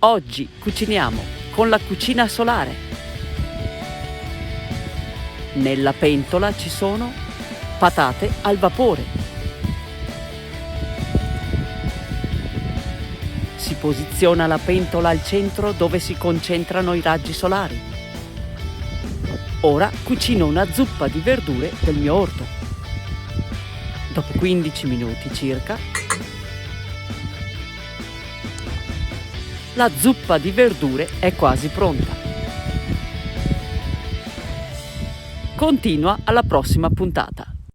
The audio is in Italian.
Oggi cuciniamo con la cucina solare. Nella pentola ci sono patate al vapore. Si posiziona la pentola al centro dove si concentrano i raggi solari. Ora cucino una zuppa di verdure del mio orto. Dopo 15 minuti circa, la zuppa di verdure è quasi pronta. Continua alla prossima puntata.